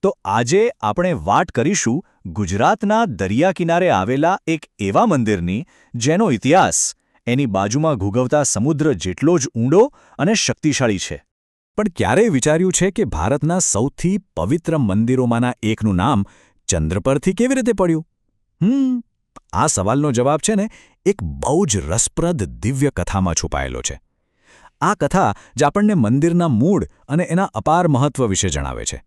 તો આજે આપણે વાત કરીશું ગુજરાતના દરિયા કિનારે આવેલા એક એવા મંદિરની જેનો ઇતિહાસ એની બાજુમાં ઘૂઘવતા સમુદ્ર જેટલો જ ઊંડો અને શક્તિશાળી છે. પણ ક્યારેય વિચાર્યું છે કે ભારતના સૌથી પવિત્ર મંદિરોમાંના એકનું નામ ચંદ્ર પરથી કેવી રીતે પડ્યું? આ સવાલનો જવાબ છે ને એક બહુ જ રસપ્રદ દિવ્ય કથામાં છુપાયેલો છે. આ કથા જ આપણને મંદિરના મૂળ અને એના અપાર મહત્વ વિશે જણાવે છે.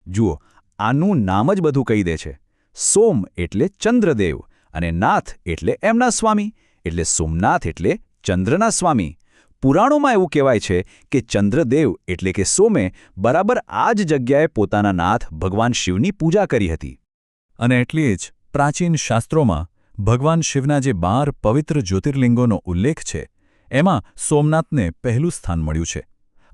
જુઓ, આનું નામ જ બધું કહી દે છે. સોમ એટલે ચંદ્રદેવ અને નાથ એટલે એમના સ્વામી, એટલે સોમનાથ એટલે ચંદ્રના સ્વામી. પુરાણોમાં એવું કહેવાય છે કે ચંદ્રદેવ એટલે કે સોમે બરાબર આ જ જગ્યાએ પોતાના નાથ ભગવાન શિવની પૂજા કરી હતી. અને એટલે જ પ્રાચીન શાસ્ત્રોમાં ભગવાન શિવના જે 12 પવિત્ર જ્યોતિર્લિંગોનો ઉલ્લેખ છે, એમાં સોમનાથને પહેલું સ્થાન મળ્યું છે.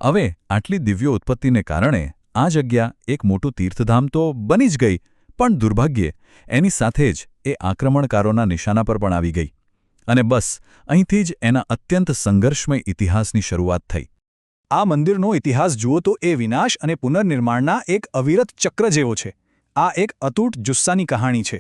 હવે આટલી દિવ્ય ઉત્પત્તિને કારણે આ જગ્યા એક મોટું તીર્થધામ તો બની જ ગઈ, પણ દુર્ભાગ્યે એની સાથે જ એ આક્રમણકારોના નિશાના પર પણ આવી ગઈ. અને બસ અહીંથી જ એના અત્યંત સંઘર્ષમય ઇતિહાસની શરૂઆત થઈ. આ મંદિરનો ઇતિહાસ જુઓ તો એ વિનાશ અને પુનર્નિર્માણના એક અવિરત ચક્ર જેવો છે. આ એક અતૂટ જુસ્સાની કહાણી છે.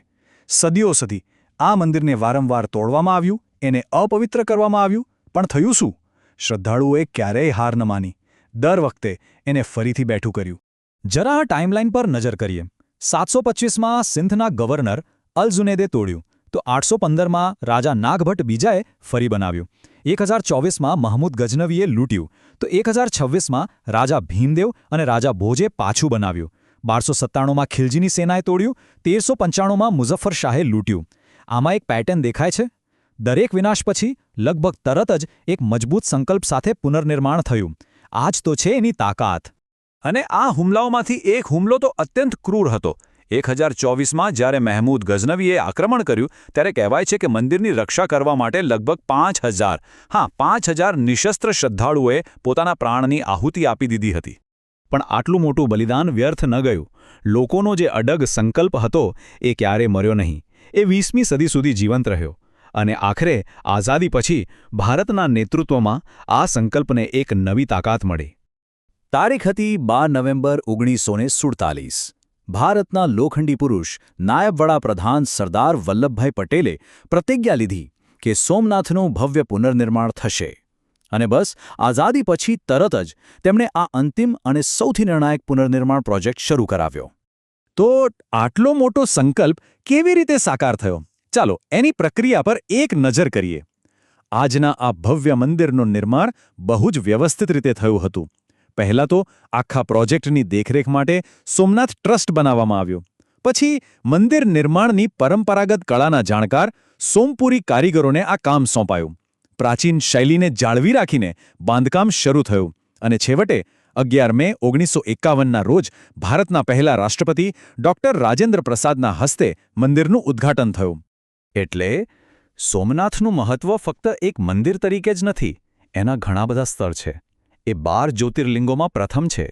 સદીઓ સુધી આ મંદિરને વારંવાર તોડવામાં આવ્યું, એને અપવિત્ર કરવામાં આવ્યું, પણ થયું શું? શ્રદ્ધાળુઓએ ક્યારેય હાર ન માની. દર વખતે એને ફરીથી બેઠું કર્યું. જરા આ ટાઈમલાઈન પર નજર કરીએ. 725માં સિંધના ગવર્નર અલ-જુનૈદે તોડ્યું, તો 815માં રાજા નાગભટ્ટ બીજાએ ફરી બનાવ્યું. 1024માં મહમૂદ ગઝનવીએ લૂંટ્યું, તો 1026માં રાજા ભીમદેવ અને રાજા ભોજે પાછું બનાવ્યું. 1297માં ખિલજીની સેનાએ તોડ્યું, 1395માં મુઝફ્ફર શાહે લૂંટ્યું. આમાં એક પેટર્ન દેખાય છે. દરેક વિનાશ પછી લગભગ તરત જ એક મજબૂત સંકલ્પ સાથે પુનર્નિર્માણ થયું. આ જ તો છે એની તાકાત. અને આ હુમલાઓમાંથી એક હુમલો તો અત્યંત ક્રૂર હતો. 1024માં જ્યારે મહમૂદ ગઝનવીએ આક્રમણ કર્યું, ત્યારે કહેવાય છે કે મંદિરની રક્ષા કરવા માટે લગભગ 5000 નિશસ્ત્ર શ્રદ્ધાળુઓએ પોતાના પ્રાણની આહુતિ આપી દીધી હતી. પણ આટલું મોટું બલિદાન વ્યર્થ ન ગયું. લોકોનો જે અડગ સંકલ્પ હતો એ ક્યારેય મર્યો નહીં. એ 20મી સદી સુધી જીવંત રહ્યો. અને આખરે આઝાદી પછી ભારતના નેતૃત્વમાં આ સંકલ્પને એક નવી તાકાત મળી. તારીખ હતી 12 નવેમ્બર 1947. ભારતના લોખંડી પુરુષ, નાયબ વડાપ્રધાન સરદાર વલ્લભભાઈ પટેલે પ્રતિજ્ઞા લીધી કે સોમનાથનું ભવ્ય પુનર્નિર્માણ થશે. અને બસ આઝાદી પછી તરત જ તેમણે આ અંતિમ અને સૌથી નિર્ણાયક પુનર્નિર્માણ પ્રોજેક્ટ શરૂ કરાવ્યો. તો આટલો મોટો સંકલ્પ કેવી રીતે સાકાર થયો? ચાલો એની પ્રક્રિયા પર એક નજર કરીએ. આજના આ ભવ્ય મંદિરનું નિર્માણ બહુ જ વ્યવસ્થિત રીતે થયું હતું. પહેલાં તો આખા પ્રોજેક્ટની દેખરેખ માટે સોમનાથ ટ્રસ્ટ બનાવવામાં આવ્યો. પછી મંદિર નિર્માણની પરંપરાગત કળાના જાણકાર સોમપુરી કારીગરોને આ કામ સોંપાયું. પ્રાચીન શૈલીને જાળવી રાખીને બાંધકામ શરૂ થયું. અને છેવટે 11 મે 1951ના રોજ ભારતના પહેલા રાષ્ટ્રપતિ ડૉક્ટર રાજેન્દ્ર પ્રસાદના હસ્તે મંદિરનું ઉદ્ઘાટન થયું. એટલે સોમનાથનું મહત્વ ફક્ત એક મંદિર તરીકે જ નથી, એના ઘણા બધા સ્તર છે. એ 12 જ્યોતિર્લિંગોમાં પ્રથમ છે.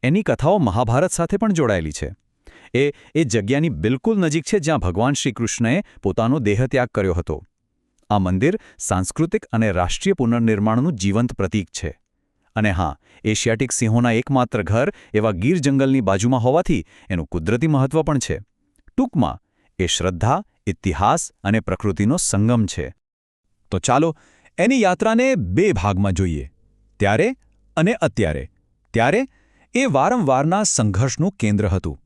એની કથાઓ મહાભારત સાથે પણ જોડાયેલી છે. એ જગ્યાની બિલકુલ નજીક છે જ્યાં ભગવાન શ્રી કૃષ્ણએ પોતાનો દેહત્યાગ કર્યો હતો. આ મંદિર સાંસ્કૃતિક અને રાષ્ટ્રીય પુનર્નિર્માણનું જીવંત પ્રતીક છે. અને હા, એશિયાટિક સિંહોના એકમાત્ર ઘર એવા ગીર જંગલની બાજુમાં હોવાથી એનું કુદરતી મહત્વ પણ છે. ટૂંકમાં એ શ્રદ્ધા, ઇતિહાસ અને પ્રકૃતિનો સંગમ છે. તો ચાલો એની યાત્રાને 2 ભાગમાં જોઈએ. ત્યારે અને અત્યારે. ત્યારે એ વારંવારના સંઘર્ષનું કેન્દ્ર હતું.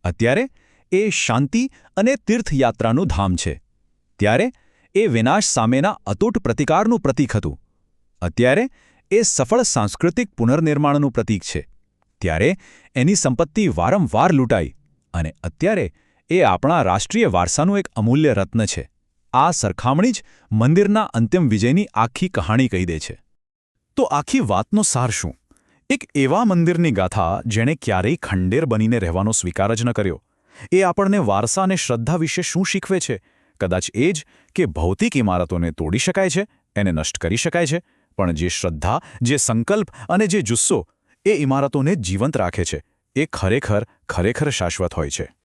અત્યારે એ શાંતિ અને તીર્થયાત્રાનું ધામ છે. ત્યારે એ વિનાશ સામેના અતૂટ પ્રતિકારનું પ્રતીક હતું. અત્યારે એ સફળ સાંસ્કૃતિક પુનર્નિર્માણનું પ્રતીક છે. ત્યારે એની સંપત્તિ વારંવાર લૂંટાઈ. અને અત્યારે એ આપણા રાષ્ટ્રીય વારસાનું એક અમૂલ્ય રત્ન છે. આ સરખામણી જ મંદિરના અંતિમ વિજયની આખી કહાણી કહી દે છે. તો આખી વાતનો સાર શું? એક એવા મંદિરની ગાથા જેણે ક્યારેય ખંડેર બનીને રહેવાનો સ્વીકાર જ ન કર્યો. એ આપણને વારસા અને શ્રદ્ધા વિશે શું શીખવે છે? કદાચ એ જ કે ભૌતિક ઇમારતોને તોડી શકાય છે, એને નષ્ટ કરી શકાય છે, પણ જે શ્રદ્ધા, જે સંકલ્પ અને જે જુસ્સો એ ઇમારતોને જીવંત રાખે છે, એ ખરેખર શાશ્વત હોય છે.